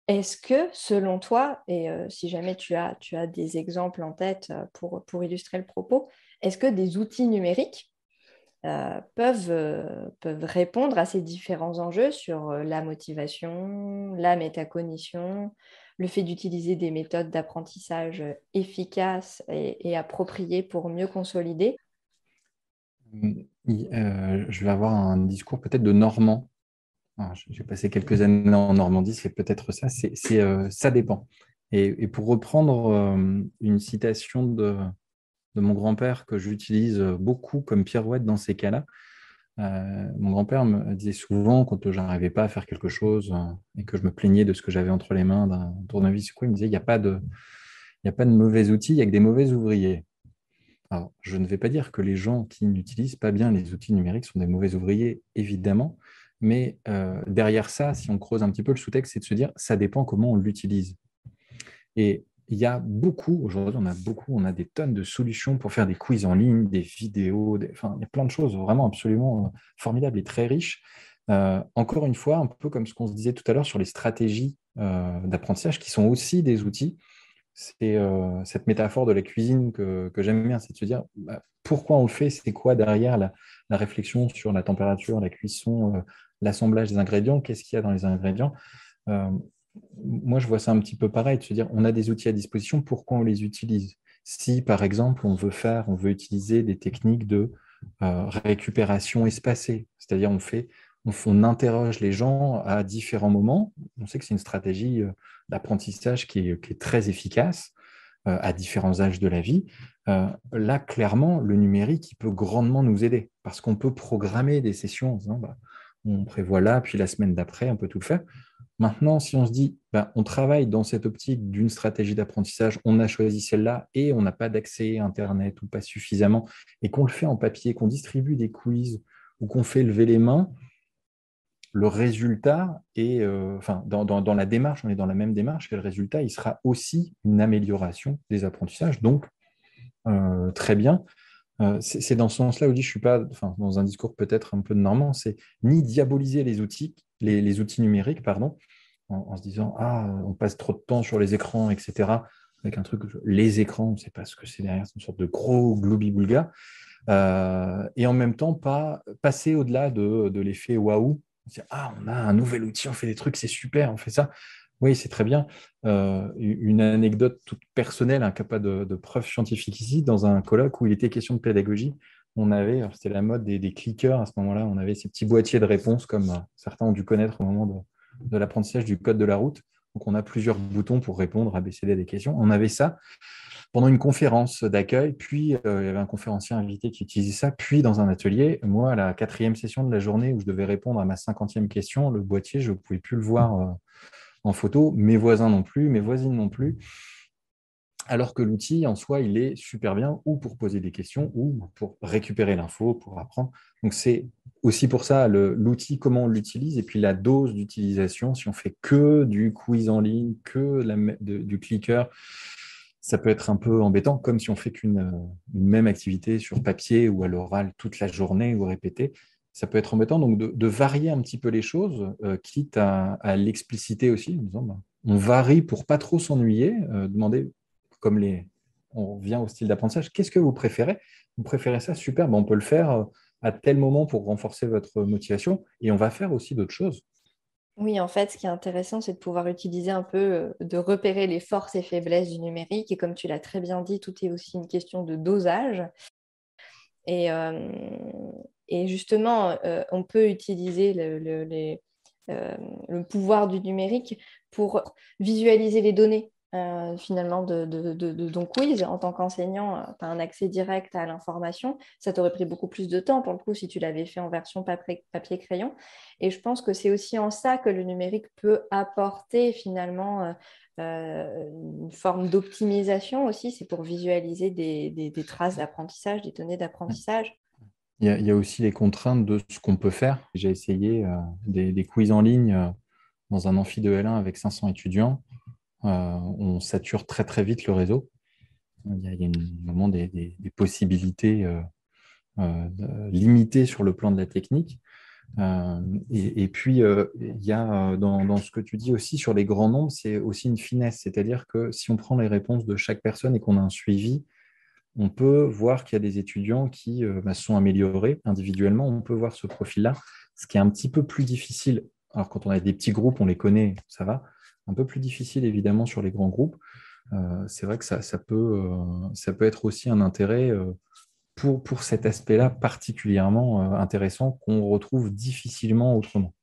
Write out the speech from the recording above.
Est-ce que, selon toi, et si jamais tu as des exemples en tête pour illustrer le propos, est-ce que des outils numériques peuvent répondre à ces différents enjeux sur la motivation, la métacognition, le fait d'utiliser des méthodes d'apprentissage efficaces et appropriées pour mieux consolider? Je vais avoir un discours peut-être de Normand. Alors, j'ai passé quelques années en Normandie, c'est peut-être ça. Ça dépend. Et pour reprendre une citation de mon grand-père que j'utilise beaucoup comme pirouette dans ces cas-là, mon grand-père me disait souvent quand je n'arrivais pas à faire quelque chose et que je me plaignais de ce que j'avais entre les mains d'un tournevis, quoi, il me disait, il y a pas de mauvais outils, il y a que des mauvais ouvriers. Alors, je ne vais pas dire que les gens qui n'utilisent pas bien les outils numériques sont des mauvais ouvriers, évidemment, mais derrière ça, si on creuse un petit peu le sous-texte, c'est de se dire, ça dépend comment on l'utilise. Et il y a beaucoup, aujourd'hui, on a des tonnes de solutions pour faire des quiz en ligne, des vidéos, enfin, il y a plein de choses vraiment absolument formidables et très riches. Encore une fois, un peu comme ce qu'on se disait tout à l'heure sur les stratégies d'apprentissage qui sont aussi des outils. C'est cette métaphore de la cuisine que j'aime bien, c'est de se dire bah, pourquoi on le fait, c'est quoi derrière la réflexion sur la température, la cuisson, l'assemblage des ingrédients, qu'est-ce qu'il y a dans les ingrédients. Euh, Moi, je vois ça un petit peu pareil, de se dire on a des outils à disposition, pourquoi on les utilise? Si, par exemple, on veut utiliser des techniques de récupération espacée, c'est-à-dire on interroge les gens à différents moments. On sait que c'est une stratégie d'apprentissage qui est très efficace à différents âges de la vie. Là, clairement, le numérique, il peut grandement nous aider parce qu'on peut programmer des sessions en disant, bah, on prévoit là, puis la semaine d'après, on peut tout le faire. Maintenant, si on se dit, bah, on travaille dans cette optique d'une stratégie d'apprentissage, on a choisi celle-là et on n'a pas d'accès à Internet ou pas suffisamment, et qu'on le fait en papier, qu'on distribue des quiz ou qu'on fait lever les mains, le résultat est, enfin, dans la démarche, on est dans la même démarche, et le résultat, il sera aussi une amélioration des apprentissages. Donc, très bien. C'est dans ce sens-là où je dis, je suis pas, enfin, dans un discours peut-être un peu de normand, c'est ni diaboliser les outils numériques, pardon, en se disant, ah, on passe trop de temps sur les écrans, etc. Avec un truc, les écrans, on ne sait pas ce que c'est derrière, c'est une sorte de gros globi-boulga. Et en même temps, pas passer au-delà de l'effet waouh. Ah, on a un nouvel outil, on fait des trucs, c'est super, on fait ça. Oui, c'est très bien. Une anecdote toute personnelle, hein, qui n'a pas de preuve scientifique ici, dans un colloque où il était question de pédagogie, on avait, c'était la mode des clickers à ce moment-là, on avait ces petits boîtiers de réponses comme certains ont dû connaître au moment de l'apprentissage du code de la route. Donc, on a plusieurs boutons pour répondre à BCD à des questions. On avait ça pendant une conférence d'accueil, puis il y avait un conférencier invité qui utilisait ça, puis dans un atelier, moi, à la quatrième session de la journée où je devais répondre à ma 50e question, le boîtier, je ne pouvais plus le voir en photo, mes voisins non plus, mes voisines non plus, alors que l'outil en soi, il est super bien ou pour poser des questions ou pour récupérer l'info, pour apprendre. Donc c'est aussi pour ça l'outil, comment on l'utilise et puis la dose d'utilisation. Si on fait que du quiz en ligne, du clicker, ça peut être un peu embêtant, comme si on fait une même activité sur papier ou à l'oral toute la journée ou répétée. Ça peut être embêtant, donc de varier un petit peu les choses, quitte à l'expliciter aussi, en disant, bah, on varie pour pas trop s'ennuyer, demander, on vient au style d'apprentissage, qu'est-ce que vous préférez? Vous préférez ça? Super, ben on peut le faire à tel moment pour renforcer votre motivation, et on va faire aussi d'autres choses. Oui, en fait, ce qui est intéressant, c'est de pouvoir utiliser un peu, de repérer les forces et faiblesses du numérique. Et comme tu l'as très bien dit, tout est aussi une question de dosage. Et, euh, et justement, on peut utiliser le pouvoir du numérique pour visualiser les données. Finalement de ton quiz en tant qu'enseignant, tu as un accès direct à l'information. Ça t'aurait pris beaucoup plus de temps pour le coup si tu l'avais fait en version papier-crayon. Et je pense que c'est aussi en ça que le numérique peut apporter finalement une forme d'optimisation aussi. C'est pour visualiser des traces d'apprentissage, des données d'apprentissage. Il y a aussi les contraintes de ce qu'on peut faire. J'ai essayé des quiz en ligne dans un amphi de L1 avec 500 étudiants. On sature très très vite le réseau. Il y a vraiment des possibilités limitées sur le plan de la technique. Et puis, il y a dans ce que tu dis aussi sur les grands nombres, c'est aussi une finesse. C'est-à-dire que si on prend les réponses de chaque personne et qu'on a un suivi, on peut voir qu'il y a des étudiants qui se sont améliorés individuellement. On peut voir ce profil-là, ce qui est un petit peu plus difficile. Alors, quand on a des petits groupes, on les connaît, ça va. Un peu plus difficile, évidemment, sur les grands groupes. C'est vrai que ça peut être aussi un intérêt pour cet aspect-là particulièrement intéressant qu'on retrouve difficilement autrement.